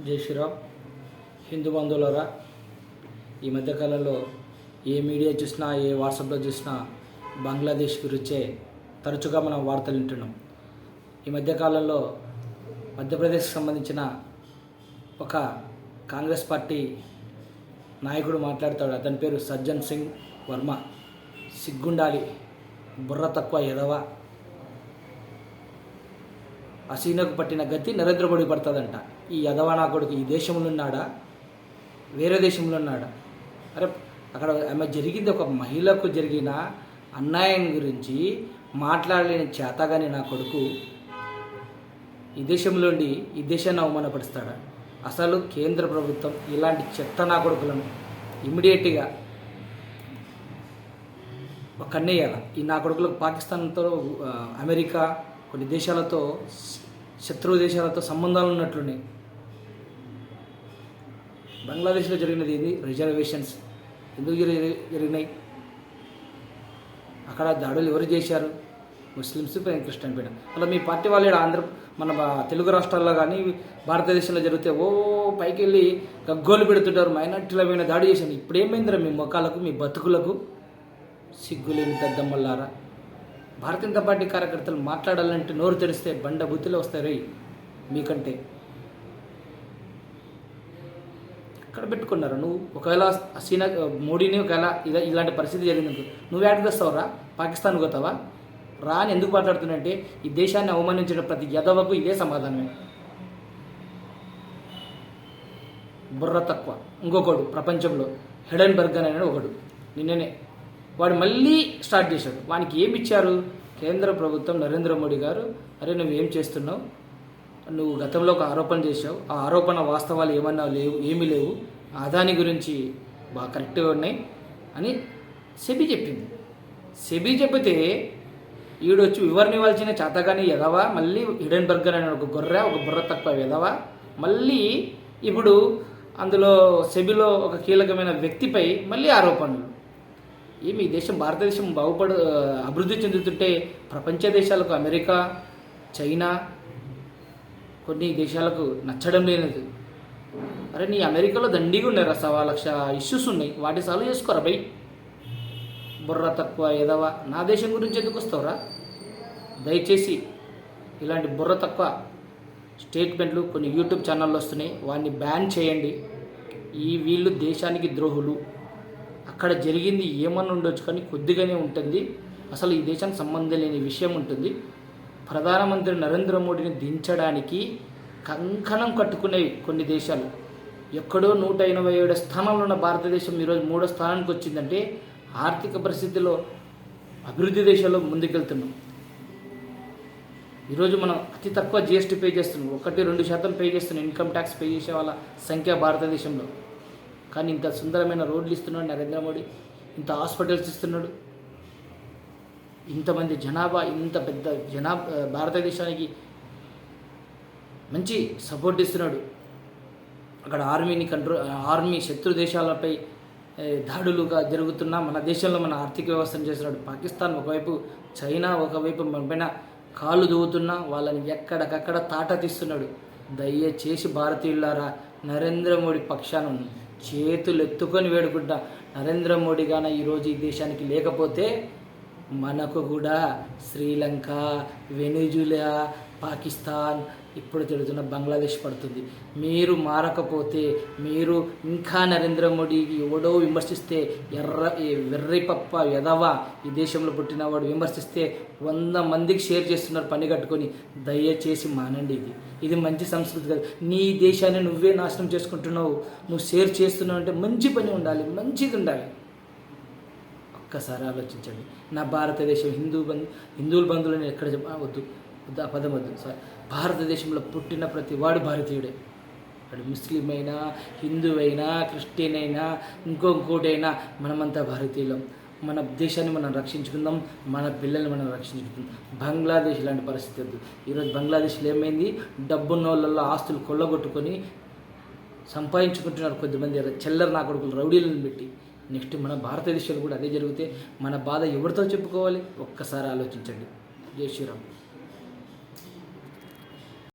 జై శ్రీరామ్. హిందూ బంధువులరా, ఈ మధ్యకాలంలో ఏ మీడియా చూసినా, ఏ వాట్సాప్లో చూసినా బంగ్లాదేశ్ గురించే తరచుగా మనం వార్తలు వింటున్నాం. ఈ మధ్యకాలంలో మధ్యప్రదేశ్కి సంబంధించిన ఒక కాంగ్రెస్ పార్టీ నాయకుడు మాట్లాడతాడు. అతని పేరు సజ్జన్ సింగ్ వర్మ. సిగ్గుండాలి, బుర్ర తక్కువ ఎదవ, హసీనాకు పట్టిన గతి నరేంద్ర మోడీ పడుతుందంట. ఈ యదవ నా కొడుకు ఈ దేశంలో ఉన్నాడా, వేరే దేశంలో ఉన్నాడా? అరే, అక్కడ ఆమె జరిగింది ఒక మహిళకు జరిగిన అన్యాయం గురించి మాట్లాడలేని చేతగాని నా కొడుకు ఈ దేశంలో ఉండి ఈ దేశాన్ని అవమానపరుస్తాడా? అసలు కేంద్ర ప్రభుత్వం ఇలాంటి చెత్త నా కొడుకులను ఇమ్మీడియట్గా ఒక కన్నేయాల. ఈ నా కొడుకులకు పాకిస్తాన్తో, అమెరికా, కొన్ని దేశాలతో, శత్రు దేశాలతో సంబంధాలు ఉన్నట్లున్నాయి. బంగ్లాదేశ్లో జరిగినది ఇది రిజర్వేషన్స్ ఎందుకు జరిగినాయి? అక్కడ దాడులు ఎవరు చేశారు? ముస్లిమ్స్ పైన, క్రిస్టియన్ పైన. అలా మీ పార్టీ వాళ్ళు మన తెలుగు రాష్ట్రాల్లో కానీ భారతదేశంలో జరిగితే పైకి వెళ్ళి గగ్గోలు పెడుతుంటారు, మైనార్టీల పైన దాడి చేశాను. ఇప్పుడు ఏమైందిరా మీ మొఖాలకు, మీ బతుకులకు? సిగ్గులేని దద్దమ్మల్లారా! భారతీయ జనతా పార్టీ కార్యకర్తలు మాట్లాడాలంటే నోరు తెరిస్తే బండ బుద్ధిలో వస్తాయి. మీకంటే ఎక్కడ పెట్టుకున్నారు? నువ్వు ఒకవేళ హసీనా మోడీని ఒకవేళ ఇలాంటి పరిస్థితి జరిగింది, నువ్వు యాడికి వస్తావురా? పాకిస్తాన్ పోతావా? రా అని ఎందుకు మాట్లాడుతున్నంటే ఈ దేశాన్ని అవమానించిన ప్రతి యదవకు ఇదే సమాధానమే. బుర్ర తక్కువ. ఇంకొకడు ప్రపంచంలో హెడెన్బర్గ్ అనే ఒకడు నిన్ననే వాడు మళ్ళీ స్టార్ట్ చేశాడు. వానికి ఏమి ఇచ్చారు? కేంద్ర ప్రభుత్వం, నరేంద్ర మోడీ గారు, అరే నువ్వేం చేస్తున్నావు, నువ్వు గతంలో ఒక ఆరోపణ చేశావు, ఆ ఆరోపణ వాస్తవాలు ఏమన్నా లేవు, ఏమీ లేవు, అదాని గురించి బాగా కరెక్ట్గా ఉన్నాయి అని సెబీ చెప్పింది. సెబీ చెబితే ఈడొచ్చి వివరణ ఇవ్వాల్సిన చేతగాని ఎదవా, మళ్ళీ హిడెన్బర్గ్ అనే ఒక గొర్రె, ఒక బుర్ర తక్కువ ఎదవా, మళ్ళీ ఇప్పుడు అందులో సెబీలో ఒక కీలకమైన వ్యక్తిపై మళ్ళీ ఆరోపణలు. ఏమి ఈ దేశం, భారతదేశం అభివృద్ధి చెందుతుంటే ప్రపంచ దేశాలకు, అమెరికా, చైనా, కొన్ని దేశాలకు నచ్చడం లేనిది. అరే నీ అమెరికాలో దండిగా ఉన్నాయి, 1,00,000 ఇష్యూస్ ఉన్నాయి, వాటి సాల్వ్ చేసుకోరా బై. బుర్ర తక్కువ ఎదవ, నా దేశం గురించి ఎందుకు వస్తావురా? దయచేసి ఇలాంటి బుర్ర తక్కువ స్టేట్మెంట్లు కొన్ని యూట్యూబ్ ఛానళ్ళు వస్తున్నాయి, వాడిని బ్యాన్ చేయండి. వీళ్ళు దేశానికి ద్రోహులు. అక్కడ జరిగింది ఏమన్నా ఉండొచ్చు కానీ కొద్దిగానే ఉంటుంది, అసలు ఈ దేశానికి సంబంధం లేని విషయం ఉంటుంది. ప్రధానమంత్రి నరేంద్ర మోడీని దించడానికి కంకణం కట్టుకునేవి కొన్ని దేశాలు. ఎక్కడో 187 స్థానంలో ఉన్న భారతదేశం ఈరోజు 3వ స్థానానికి వచ్చిందంటే ఆర్థిక పరిస్థితిలో అభివృద్ధి దేశాల్లో ముందుకెళ్తున్నాం. ఈరోజు మనం అతి తక్కువ జిఎస్టీ పే చేస్తున్నాం, 1-2% పే చేస్తున్నాం ఇన్కమ్ ట్యాక్స్ పే చేసే వాళ్ళ సంఖ్య భారతదేశంలో. కానీ ఇంత సుందరమైన రోడ్లు ఇస్తున్నాడు నరేంద్ర మోడీ, ఇంత హాస్పిటల్స్ ఇస్తున్నాడు, ఇంతమంది జనాభా, ఇంత పెద్ద భారతదేశానికి మంచి సపోర్ట్ ఇస్తున్నాడు. అక్కడ ఆర్మీ శత్రు దేశాలపై దాడులుగా జరుగుతున్నా మన దేశంలో మన ఆర్థిక వ్యవస్థను చేస్తున్నాడు. పాకిస్తాన్ ఒకవైపు, చైనా ఒకవైపు మన పైన కాళ్ళు దూవుతున్నా వాళ్ళని ఎక్కడికక్కడ తాట తీస్తున్నాడు. దయచేసి భారతీయులారా, నరేంద్ర మోడీ పక్షాన చేతులు ఎత్తుకొని వేడుకుంటా. నరేంద్ర మోడీ గాన ఈరోజు ఈ దేశానికి లేకపోతే మనకు కూడా శ్రీలంక, వెనిజులా, పాకిస్తాన్, ఇప్పుడు తిరుగుతున్న బంగ్లాదేశ్ పడుతుంది. మీరు మారకపోతే, మీరు ఇంకా నరేంద్ర మోడీకి ఎవడో విమర్శిస్తే, వెర్రిపప్ప ఎదవ ఈ దేశంలో పుట్టినవాడు విమర్శిస్తే 100 మందికి షేర్ చేస్తున్నారు పని కట్టుకొని. దయచేసి మానండి. ఇది మంచి సంస్కృతి కాదు. నీ దేశాన్ని నువ్వే నాశనం చేసుకుంటున్నావు. నువ్వు షేర్ చేస్తున్నావు అంటే మంచి పని ఉండాలి, మంచిది ఉండాలి. ఒక్కసారి ఆలోచించండి. నా భారతదేశం హిందువుల బంధువులని ఎక్కడ వద్దు, ఆ పదం వద్దు. సార్, భారతదేశంలో పుట్టిన ప్రతి వాడు భారతీయుడే. వాడు ముస్లిం అయినా, హిందూ అయినా, క్రిస్టియన్ అయినా, ఇంకోటైనా మనమంతా భారతీయులం. మన దేశాన్ని మనం రక్షించుకుందాం, మన పిల్లల్ని మనం రక్షించుకుందాం. బంగ్లాదేశ్ లాంటి పరిస్థితి వద్దు. ఈరోజు బంగ్లాదేశ్లో ఏమైంది? డబ్బున్న వాళ్ళల్లో ఆస్తులు కొల్లగొట్టుకొని సంపాదించుకుంటున్నారు కొద్దిమంది చిల్లర నా కొడుకులు, రౌడీలను పెట్టి. నెక్స్ట్ మన భారతదేశంలో కూడా అదే జరిగితే మన బాధ ఎవరితో చెప్పుకోవాలి? ఒక్కసారి ఆలోచించండి. జై శ్రీరామ్.